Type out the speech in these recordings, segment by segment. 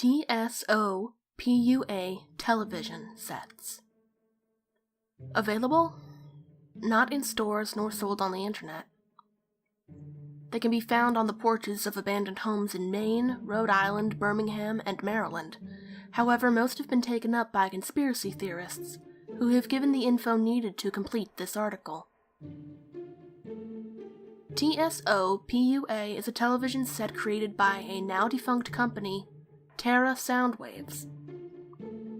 TSoPUA Television sets. Available? Not in stores nor sold on the internet. They can be found on the porches of abandoned homes in Maine, Rhode Island, Birmingham, and Maryland. However, most have been taken up by conspiracy theorists, who have given the info needed to complete this article. TSoPUA is a television set created by a now-defunct company, Terra Soundwaves.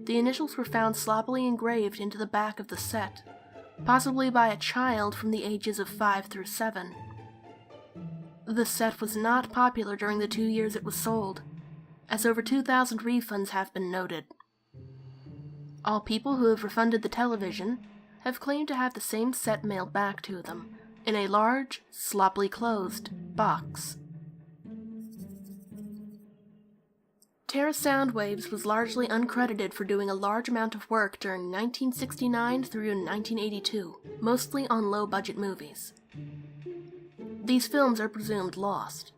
The initials were found sloppily engraved into the back of the set, possibly by a child from the ages of 5 through 7. The set was not popular during the 2 years it was sold, as over 2,000 refunds have been noted. All people who have refunded the television have claimed to have the same set mailed back to them, in a large, sloppily closed box. Terra Soundwaves was largely uncredited for doing a large amount of work during 1969 through 1982, mostly on low-budget movies. These films are presumed lost.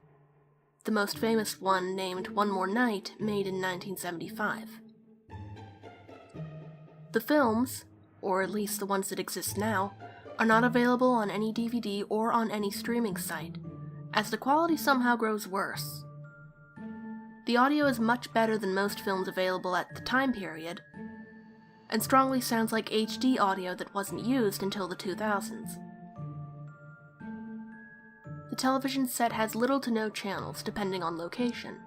The most famous one, named One More Night, made in 1975. The films, or at least the ones that exist now, are not available on any DVD or on any streaming site, as the quality somehow grows worse. The audio is much better than most films available at the time period, and strongly sounds like HD audio that wasn't used until the 2000s. The television set has little to no channels, depending on location.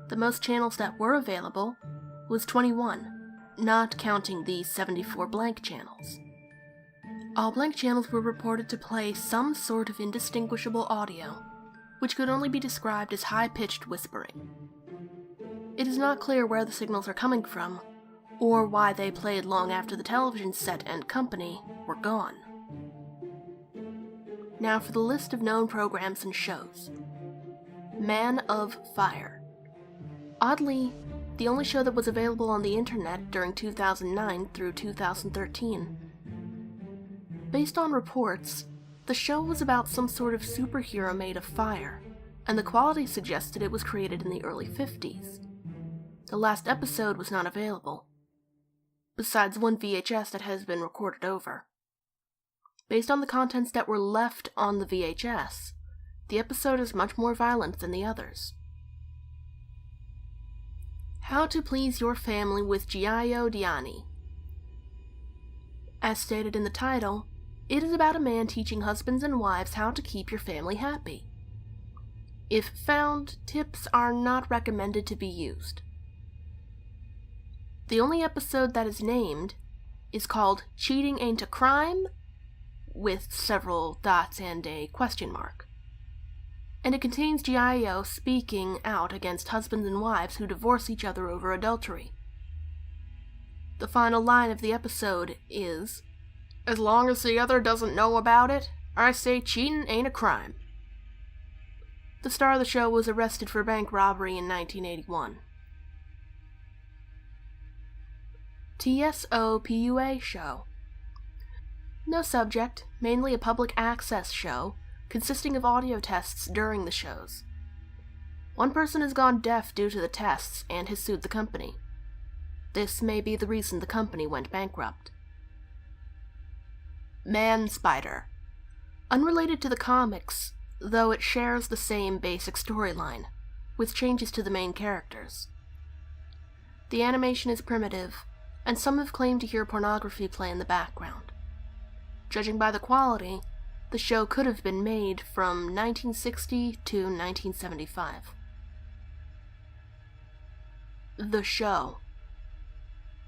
The most channels that were available was 21, not counting the 74 blank channels. All blank channels were reported to play some sort of indistinguishable audio, which could only be described as high-pitched whispering. It is not clear where the signals are coming from, or why they played long after the television set and company were gone. Now for the list of known programs and shows. Man of Fire. Oddly, the only show that was available on the internet during 2009 through 2013. Based on reports, the show was about some sort of superhero made of fire, and the quality suggested it was created in the early 50s. The last episode was not available, besides one VHS that has been recorded over. Based on the contents that were left on the VHS, the episode is much more violent than the others. How to Please Your Family with Giaio Diani. As stated in the title, it is about a man teaching husbands and wives how to keep your family happy. If found, tips are not recommended to be used. The only episode that is named is called Cheating Ain't a Crime, with several dots and a question mark. And it contains Giaio speaking out against husbands and wives who divorce each other over adultery. The final line of the episode is, "As long as the other doesn't know about it, I say cheating ain't a crime." The star of the show was arrested for bank robbery in 1981. TSoPUA show. No subject, mainly a public access show, consisting of audio tests during the shows. One person has gone deaf due to the tests and has sued the company. This may be the reason the company went bankrupt. Man Spider. Unrelated to the comics, though it shares the same basic storyline, with changes to the main characters. The animation is primitive, and some have claimed to hear pornography play in the background. Judging by the quality, the show could have been made from 1960 to 1975. The Show.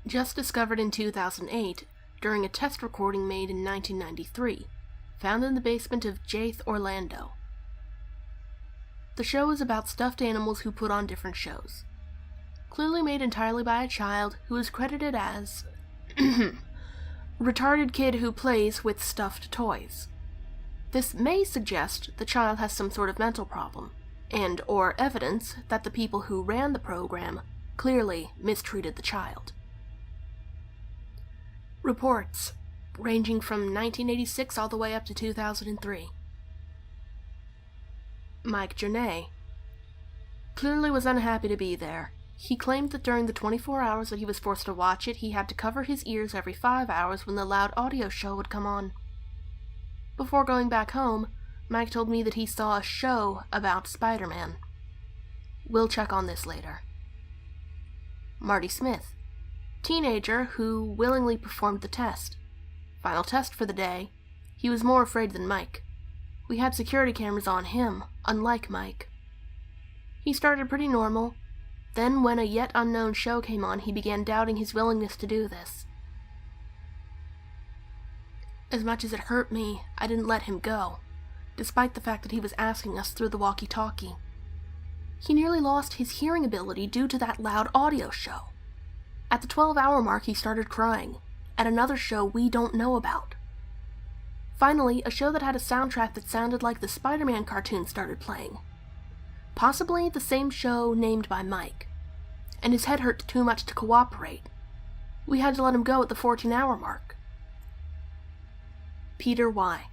Just discovered in 2008 during a test recording made in 1993, found in the basement of Jaith, Orlando. The show is about stuffed animals who put on different shows. Clearly made entirely by a child who is credited as retarded kid who plays with stuffed toys. This may suggest the child has some sort of mental problem, and or evidence that the people who ran the program clearly mistreated the child. Reports, ranging from 1986 all the way up to 2003. Mike Jernay clearly was unhappy to be there. He claimed that during the 24 hours that he was forced to watch it, he had to cover his ears every 5 hours when the loud audio show would come on. Before going back home, Mike told me that he saw a show about Spider-Man. We'll check on this later. Marty Smith, teenager who willingly performed the test. Final test for the day. He was more afraid than Mike. We had security cameras on him, unlike Mike. He started pretty normal. Then, when a yet unknown show came on, he began doubting his willingness to do this. As much as it hurt me, I didn't let him go, despite the fact that he was asking us through the walkie-talkie. He nearly lost his hearing ability due to that loud audio show. At the 12-hour mark, he started crying, at another show we don't know about. Finally, a show that had a soundtrack that sounded like the Spider-Man cartoon started playing. Possibly the same show named by Mike, and his head hurt too much to cooperate. We had to let him go at the 14-hour mark. Peter Y.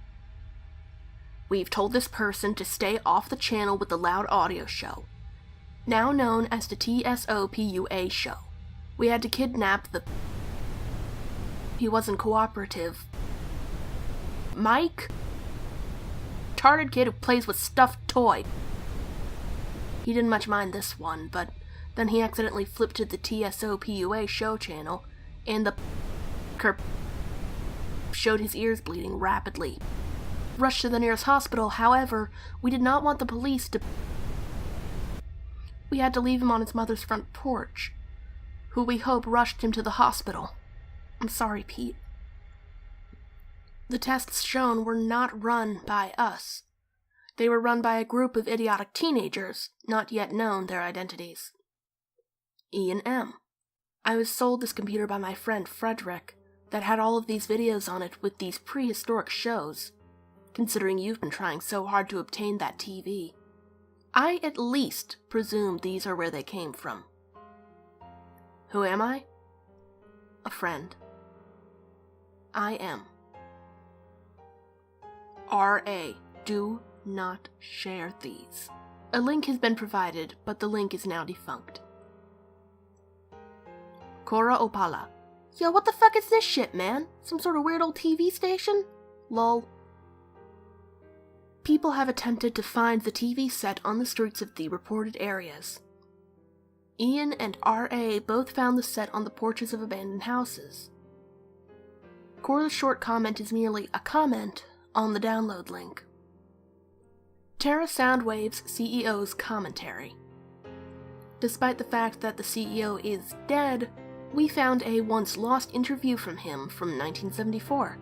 We've told this person to stay off the channel with the loud audio show, now known as the TSoPUA show. We had to kidnap the... He wasn't cooperative. Mike? Retarded kid who plays with stuffed toy. He didn't much mind this one, but then he accidentally flipped to the TSoPUA show channel, and the showed his ears bleeding rapidly. Rushed to the nearest hospital, however, we did not want the police to... We had to leave him on his mother's front porch, who we hope rushed him to the hospital. I'm sorry, Pete. The tests shown were not run by us. They were run by a group of idiotic teenagers, not yet known their identities. Ian M. I was sold this computer by my friend Frederick that had all of these videos on it with these prehistoric shows, considering you've been trying so hard to obtain that TV. I at least presume these are where they came from. Who am I? A friend. I am. R.A. Do not share these. A link has been provided, but the link is now defunct. Cora Opala. Yo, what the fuck is this shit, man? Some sort of weird old TV station? Lol. People have attempted to find the TV set on the streets of the reported areas. Ian and R.A. both found the set on the porches of abandoned houses. Cora's short comment is merely a comment on the download link. Terra Soundwave's CEO's commentary. Despite the fact that the CEO is dead, we found a once-lost interview from him from 1974,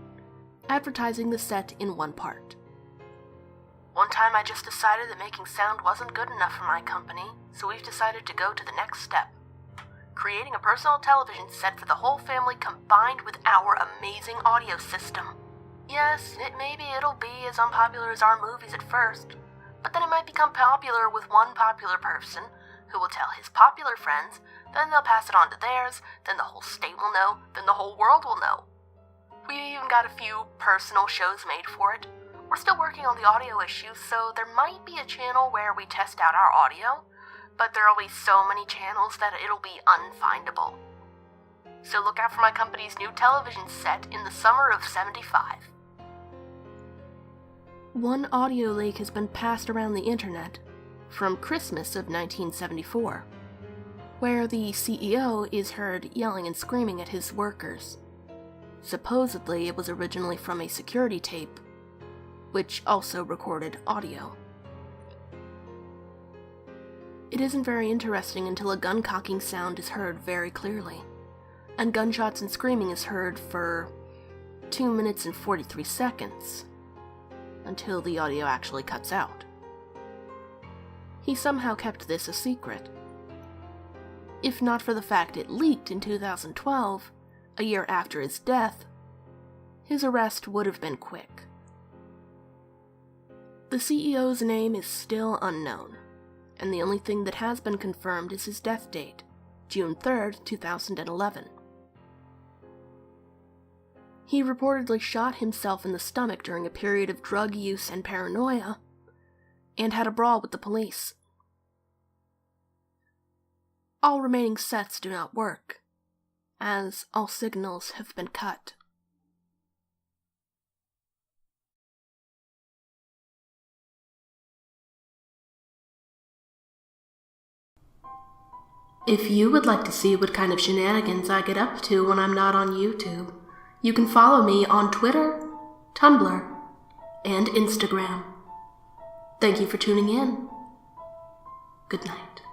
advertising the set in one part. One time I just decided that making sound wasn't good enough for my company, so we've decided to go to the next step. Creating a personal television set for the whole family combined with our amazing audio system. Yes, maybe it'll be as unpopular as our movies at first, but then it might become popular with one popular person who will tell his popular friends, then they'll pass it on to theirs, then the whole state will know, then the whole world will know. We've even got a few personal shows made for it. We're still working on the audio issues, so there might be a channel where we test out our audio, but there'll be so many channels that it'll be unfindable. So look out for my company's new television set in the summer of '75. One audio leak has been passed around the internet from Christmas of 1974, where the CEO is heard yelling and screaming at his workers. Supposedly, it was originally from a security tape, which also recorded audio. It isn't very interesting until a gun-cocking sound is heard very clearly, and gunshots and screaming is heard for 2 minutes and 43 seconds, until the audio actually cuts out. He somehow kept this a secret. If not for the fact it leaked in 2012, a year after his death, his arrest would have been quick. The CEO's name is still unknown, and the only thing that has been confirmed is his death date, June 3rd, 2011. He reportedly shot himself in the stomach during a period of drug use and paranoia, and had a brawl with the police. all remaining sets do not work, as all signals have been cut. If you would like to see what kind of shenanigans I get up to when I'm not on YouTube, you can follow me on Twitter, Tumblr, and Instagram. Thank you for tuning in. Good night.